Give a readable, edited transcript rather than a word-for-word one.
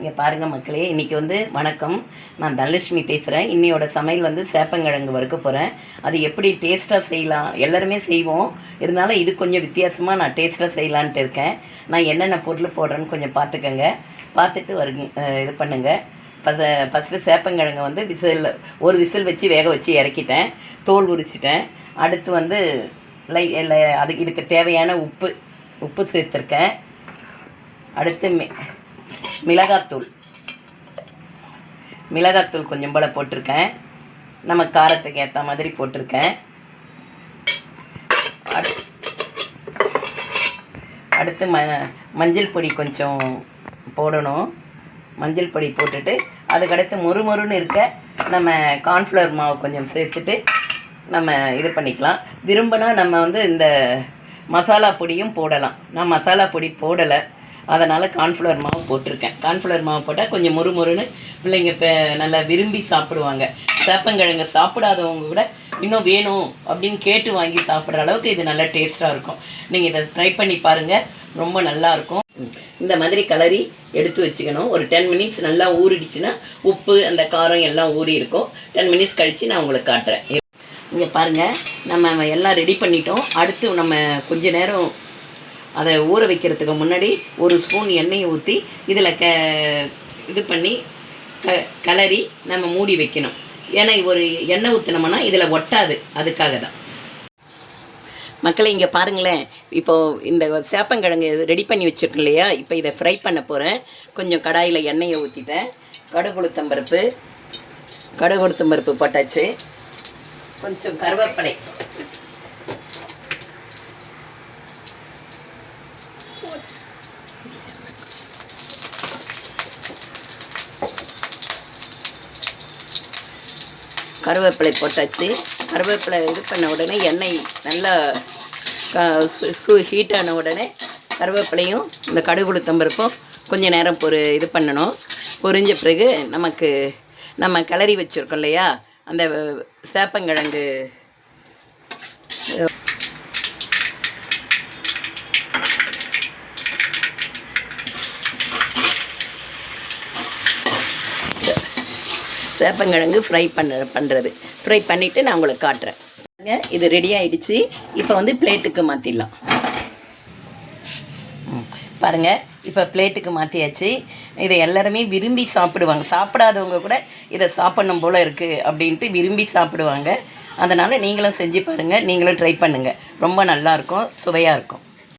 இங்கே பாருங்கள் மக்களே, இன்றைக்கி வணக்கம். நான் தனலட்சுமி பேசுகிறேன். இன்னையோட சமையல் சேப்பங்கிழங்கு வறுக்க போகிறேன். அது எப்படி டேஸ்ட்டாக செய்யலாம், எல்லாருமே செய்வோம். இருந்தாலும் இது கொஞ்சம் வித்தியாசமாக நான் டேஸ்ட்டாக செய்யலான்ட்டு இருக்கேன். நான் என்னென்ன பொருள் போடுறேன்னு கொஞ்சம் பார்த்துக்கங்க. பார்த்துட்டு இது பண்ணுங்கள். ஃபஸ்ட்டு சேப்பங்கிழங்கு ஒரு விசில் வச்சு வேக வச்சு இறக்கிட்டேன். தோல் உரிச்சிட்டேன். அடுத்து இதுக்கு தேவையான உப்பு சேர்த்துருக்கேன். அடுத்து மிளகாத்தூள் கொஞ்சம் போல் போட்டிருக்கேன். நம்ம காரத்துக்கு ஏற்ற மாதிரி போட்டிருக்கேன். அடுத்து மஞ்சள் பொடி கொஞ்சம் போடணும். மஞ்சள் பொடி போட்டுட்டு அதுக்கடுத்து மொறுமொறுன்னு இருக்க நம்ம கார்ன்ஃப்ளவர் மாவு கொஞ்சம் சேர்த்துட்டு நம்ம இது பண்ணிக்கலாம். விரும்பினா நம்ம இந்த மசாலா பொடியும் போடலாம். நான் மசாலா பொடி போடலை, அதனால் கார்ன்ஃப்ளவர் மாவு போட்டிருக்கேன். கார்ன்ஃப்ளவர் மாவு போட்டால் கொஞ்சம் மொறுமொறுன்னு பிள்ளைங்க இப்போ நல்லா விரும்பி சாப்பிடுவாங்க. சேப்பங்கிழங்கு சாப்பிடாதவங்க கூட இன்னும் வேணும் அப்படின்னு கேட்டு வாங்கி சாப்பிட்ற அளவுக்கு இது நல்லா டேஸ்ட்டாக இருக்கும். நீங்கள் இதை ட்ரை பண்ணி பாருங்கள், ரொம்ப நல்லாயிருக்கும். இந்த மாதிரி கலரி எடுத்து வச்சுக்கணும். ஒரு 10 மினிட்ஸ் நல்லா ஊறிடுச்சுன்னா உப்பு அந்த காரம் எல்லாம் ஊறி இருக்கும். 10 மினிட்ஸ் கழித்து நான் உங்களுக்கு காட்டுறேன். இங்கே பாருங்கள், நம்ம எல்லாம் ரெடி பண்ணிட்டோம். அடுத்து நம்ம கொஞ்ச நேரம் அதை ஊற வைக்கிறதுக்கு முன்னாடி ஒரு ஸ்பூன் எண்ணெயை ஊற்றி இதில் இது பண்ணி கலரி நம்ம மூடி வைக்கணும். ஏன்னா ஒரு எண்ணெய் ஊற்றினோம்னா இதில் ஒட்டாது, அதுக்காக தான். மக்களை இங்கே பாருங்களேன், இப்போது இந்த சேப்பங்கிழங்கு ரெடி பண்ணி வச்சுருக்கோம் இல்லையா, இப்போ இதை ஃப்ரை பண்ண போகிறேன். கொஞ்சம் கடாயில் எண்ணெயை ஊற்றிட்டேன். கடுகு உளுத்தம்பருப்பு போட்டாச்சு. கொஞ்சம் கருவேப்பிலை, போட்டாச்சு. கருவேப்பிலை இது பண்ண உடனே எண்ணெய் நல்லா ஹீட்டான உடனே கருவேப்பிலையும் இந்த கடுகு உளுத்தம்பருப்பும் கொஞ்சம் நேரம் இது பண்ணணும். பொரிஞ்ச பிறகு நம்ம கிளறி வச்சுருக்கோம் இல்லையா, அந்த சேப்பங்கிழங்கு ஃப்ரை பண்ணிவிட்டு நான் உங்களுக்கு காட்டுறேன். இது ரெடி ஆகிடுச்சு. இப்போ பிளேட்டுக்கு மாற்றிடலாம். பாருங்கள், இப்போ பிளேட்டுக்கு மாற்றியாச்சு. இதை எல்லாருமே விரும்பி சாப்பிடுவாங்க. சாப்பிடாதவங்க கூட இதை சாப்பிடணும் போல் இருக்குது அப்படின்ட்டு விரும்பி சாப்பிடுவாங்க. அதனால் நீங்களும் செஞ்சு பாருங்கள், நீங்களும் ட்ரை பண்ணுங்கள். ரொம்ப நல்லாயிருக்கும், சுவையாக இருக்கும்.